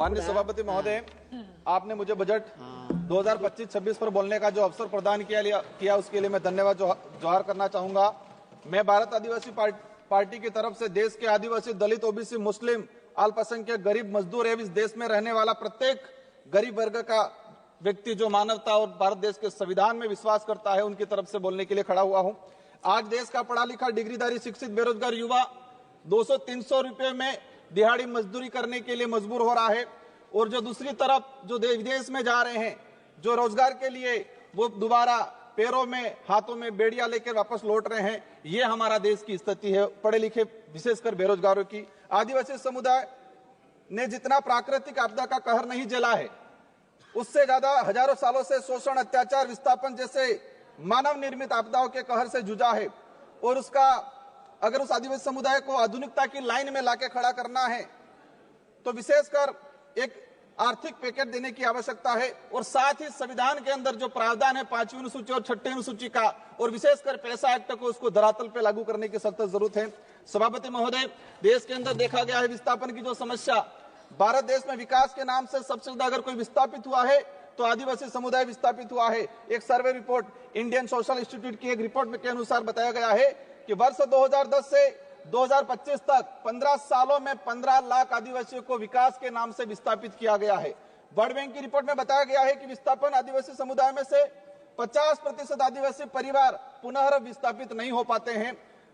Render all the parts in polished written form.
माननीय सभापति महोदय, आपने मुझे बजट 2025-26 पर बोलने का जो अवसर प्रदान किया उसके लिए मैं धन्यवाद जोहार करना चाहूंगा। मैं भारत आदिवासी पार्टी की तरफ से देश के आदिवासी, दलित, ओबीसी, मुस्लिम, अल्पसंख्यक, गरीब, मजदूर एवं इस देश में रहने वाला प्रत्येक गरीब वर्ग का व्यक्ति जो मानवता और भारत देश के संविधान में विश्वास करता है, उनकी तरफ से बोलने के लिए खड़ा हुआ हूं। आज देश का पढ़ा लिखा, डिग्रीधारी, शिक्षित, बेरोजगार युवा 200-300 रुपए में दिहाड़ी मजदूरी करने के लिए मजबूर हो रहा है, और जो दूसरी तरफ जो विदेश में जा रहे हैं, जो रोजगार के लिए वो दोबारा पैरों में, हाथों में बेड़ियां लेकर वापस लौट रहे हैं। ये हमारा देश की स्थिति है, पढ़े लिखे विशेषकर बेरोजगारों की। आदिवासी समुदाय ने जितना प्राकृतिक आपदा का कहर नहीं झेला है, उससे ज्यादा हजारों सालों से शोषण, अत्याचार, विस्थापन जैसे मानव निर्मित आपदाओं के कहर से जूझा है। और उसका अगर उस आदिवासी समुदाय को आधुनिकता की लाइन में लाके खड़ा करना है तो विशेषकर एक आर्थिक पैकेज देने की आवश्यकता है, और साथ ही संविधान के अंदर जो प्रावधान है 5वीं अनुसूची और 6ठी अनुसूची का, और विशेषकर पैसा एक्ट को उसको धरातल पे लागू करने की सख्त जरूरत है। सभापति महोदय, देश के अंदर देखा गया है विस्थापन की जो समस्या, भारत देश में विकास के नाम से सबसे ज्यादा अगर कोई विस्थापित हुआ है तो आदिवासी समुदाय विस्थापित हुआ है। एक survey report Indian social institute की एक रिपोर्ट के अनुसार बताया गया है कि वर्ष 2010 से 2025 तक 15 सालों में 15 लाख आदिवासियों को विकास के नाम से विस्थापित किया गया है। वर्ल्ड बैंक की रिपोर्ट में बताया गया है कि विस्थापन आदिवासी समुदाय में से 50% आदिवासी परिवार पुनः विस्थापित नहीं हो पाते हैं।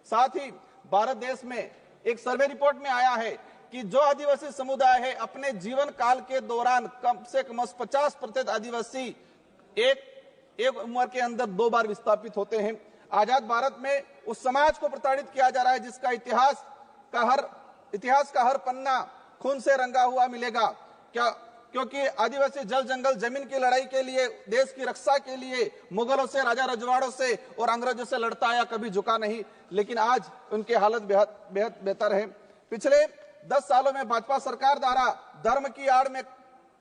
साथ ही भारत देश में एक सर्वे रिपोर्ट में आया है कि जो आदिवासी समुदाय है अपने जीवन काल के दौरान कम से कम 50% आदिवासी एक उम्र के अंदर 2 बार विस्थापित होते हैं। आजाद भारत में उस समाज को प्रताड़ित किया जा रहा है जिसका इतिहास का हर पन्ना खून से रंगा हुआ मिलेगा। क्योंकि आदिवासी जल जंगल जमीन की लड़ाई के लिए, देश की रक्षा के लिए मुगलों से, राजा रजवाड़ों से और अंग्रेजों से लड़ता आया, कभी झुका नहीं, लेकिन आज उनकी हालत बेहद बेहतर है। पिछले 10 सालों में भाजपा सरकार द्वारा धर्म की आड़ में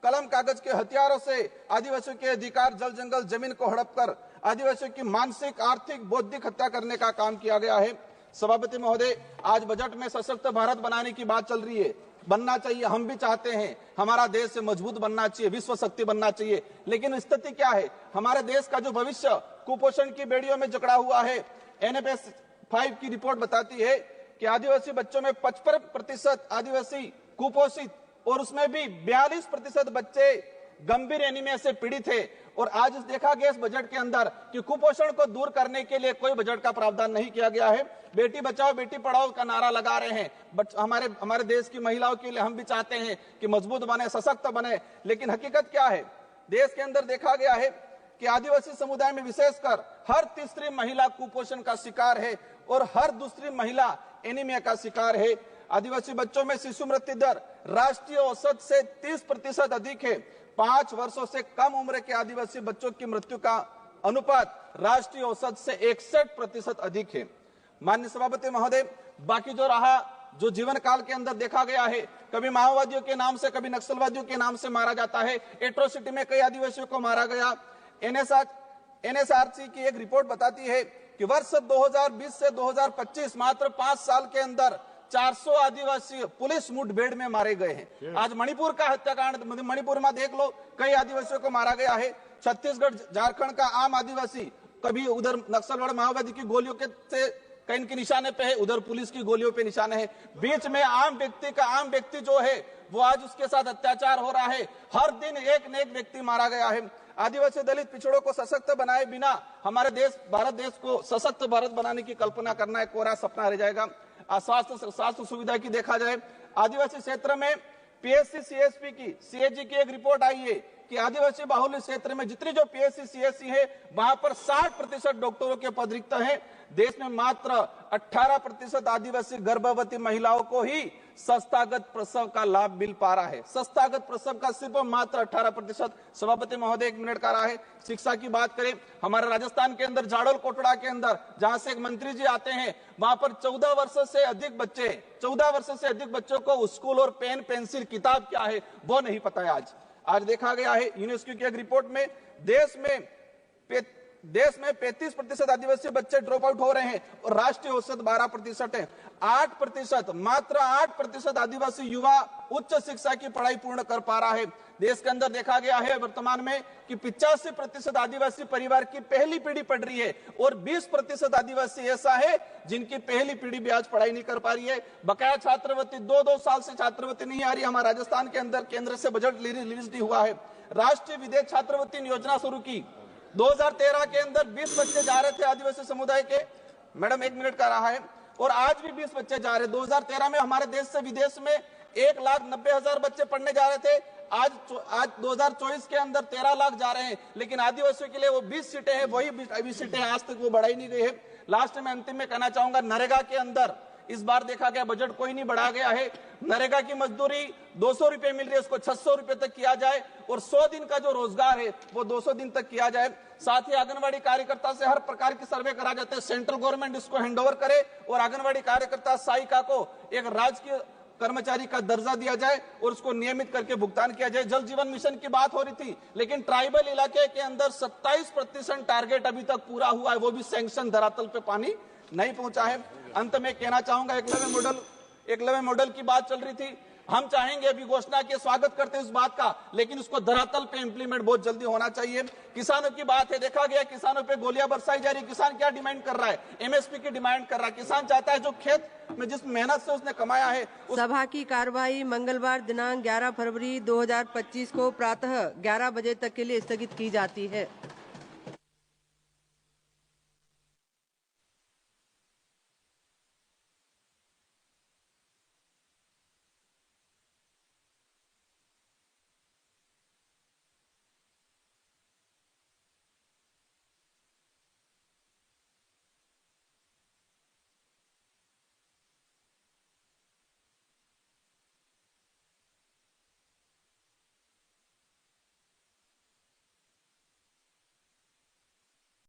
कलम कागज के हथियारों से आदिवासियों के अधिकार, जल जंगल जमीन को हड़प कर आदिवासियों की मानसिक, आर्थिक, बौद्धिक हत्या करने का काम किया गया है। सभापति महोदय, आज बजट में सशक्त भारत बनाने की बात चल रही है। बनना चाहिए, हम भी चाहते हैं, हमारा देश से मजबूत बनना चाहिए, विश्व शक्ति बनना चाहिए, लेकिन स्थिति क्या है? हमारे देश का जो भविष्य कुपोषण की बेड़ियों में जकड़ा हुआ है। NFS 5 की रिपोर्ट बताती है कि आदिवासी बच्चों में 55% आदिवासी कुपोषित, और उसमें भी 42% बच्चे गंभीर एनीमिया से पीड़ित है। और आज देखा गया इस बजट के अंदर कि कुपोषण को दूर करने के लिए कोई बजट का प्रावधान नहीं किया गया है। बेटी बचाओ बेटी पढ़ाओ का नारा लगा रहे हैं, बट हमारे देश की महिलाओं के लिए हम भी चाहते हैं कि मजबूत बने, सशक्त बने, लेकिन हकीकत क्या है? देश के अंदर देखा गया है कि आदिवासी समुदाय में विशेषकर हर तीसरी महिला कुपोषण का शिकार है और हर दूसरी महिला एनीमिया का शिकार है। आदिवासी बच्चों में शिशु मृत्यु दर राष्ट्रीय औसत से 30% अधिक है। 5 वर्षों से कम उम्र के आदिवासी बच्चों की मृत्यु का अनुपात राष्ट्रीय औसत से 61% अधिक है। माननीय सभापति महोदय, बाकी जो जीवन काल के अंदर देखा गया है, कभी माओवादियों के नाम से, कभी नक्सलवादियों के नाम से मारा जाता है। एट्रोसिटी में कई आदिवासियों को मारा गया। NSRC की एक रिपोर्ट बताती है कि वर्ष 2020 से 2025 मात्र 5 साल के अंदर 400 आदिवासी पुलिस मुठभेड़ में मारे गए हैं। आज मणिपुर का हत्याकांड, मणिपुर में देख लो, कई आदिवासियों को मारा गया है। छत्तीसगढ़, झारखंड का आम आदिवासी कभी उधर नक्सलवाद, माओवादी की गोलियों के से कहीं के निशाने पे है, उधर पुलिस की गोलियों पे निशाने है। बीच में आम व्यक्ति जो है वो आज उसके साथ अत्याचार हो रहा है। हर दिन एक न एक व्यक्ति मारा गया है। आदिवासी, दलित, पिछड़ों को सशक्त बनाए बिना हमारे देश, भारत देश को सशक्त भारत बनाने की कल्पना करना एक कोरा सपना रह जाएगा। स्वास्थ्य सुविधा की देखा जाए, आदिवासी क्षेत्र में PSC CSP की, CAG की एक रिपोर्ट आई है कि आदिवासी बाहुल्य क्षेत्र में जितनी जो PSC CSC है वहां पर 60% डॉक्टरों के पद रिक्त हैं। देश में मात्र 18% आदिवासी गर्भवती महिलाओं को ही संस्थागत प्रसव का लाभ मिल पा रहा है। संस्थागत प्रसव का सिर्फ मात्र 18%। सभापति महोदय, 1 मिनट का रहा है। शिक्षा की बात करें, हमारे राजस्थान के अंदर जाडोल कोटड़ा के अंदर जहां से एक मंत्री जी आते हैं, वहां पर 14 वर्ष से अधिक बच्चों को स्कूल और पेन, पेंसिल, किताब क्या है वो नहीं पता है। आज देखा गया है यूनेस्को की एक रिपोर्ट में देश में देश में 35% आदिवासी बच्चे ड्रॉप आउट हो रहे हैं और राष्ट्रीय औसत 12% है। 8%, मात्र 8% आदिवासी युवा उच्च शिक्षा की पढ़ाई पूर्ण कर पा रहा है। देश के अंदर देखा गया है वर्तमान में कि 85% आदिवासी परिवार की पहली पीढ़ी पढ़ रही है और 20% आदिवासी ऐसा है जिनकी पहली पीढ़ी भी आज पढ़ाई नहीं कर पा रही है। बकाया छात्रवृत्ति 2-2 साल से छात्रवृत्ति नहीं आ रही। हमारे राजस्थान के अंदर केंद्र से बजट रिलीज नहीं हुआ है। राष्ट्रीय विदेश छात्रवृत्ति योजना शुरू की 2013 के अंदर 20 बच्चे जा रहे थे आदिवासी समुदाय के, मैडम 1 मिनट का रहा है, और आज भी 20 बच्चे जा रहे। 2013 में हमारे देश से विदेश में 1,90,000 बच्चे पढ़ने जा रहे थे। आज 2024 के अंदर 13 लाख जा रहे हैं, लेकिन आदिवासियों के लिए वो 20 सीटें हैं, वही 20 सीटें आज तक वो बढ़ाई नहीं गई है। लास्ट में अंतिम में कहना चाहूंगा, नरेगा के अंदर इस बार देखा गया बजट कोई नहीं बढ़ा गया है। नरेगा की मजदूरी 200 रुपए मिल रही है, उसको 600 रुपए तक किया जाए और 100 दिन का जो रोजगार है वो 200 दिन तक किया जाए। साथ ही आंगनबाड़ी कार्यकर्ता से हर प्रकार की सर्वे करा जाते हैं, सेंट्रल गवर्नमेंट इसको हैंडओवर करे और आंगनबाड़ी कार्यकर्ता सहायिका को एक राजकीय कर्मचारी का दर्जा दिया जाए और उसको नियमित करके भुगतान किया जाए। जल जीवन मिशन की बात हो रही थी, लेकिन ट्राइबल इलाके के अंदर 27% टारगेट अभी तक पूरा हुआ है, वो भी सैंक्शन धरातल पे पानी नहीं पहुंचा है। अंत में कहना चाहूंगा, एकलव्य मॉडल की बात चल रही थी। हम चाहेंगे, अभी घोषणा के स्वागत करते हैं इस बात का, लेकिन उसको धरातल पे इंप्लीमेंट बहुत जल्दी होना चाहिए। किसानों की बात है, देखा गया किसानों पे गोलियां बरसाई जा रही। किसान क्या डिमांड कर रहा है? एमएसपी की डिमांड कर रहा है। किसान चाहता है जो खेत में जिस मेहनत से उसने कमाया है। सभा की कार्यवाही मंगलवार दिनांक 11 फरवरी 2025 को प्रातः 11 बजे तक के लिए स्थगित की जाती है।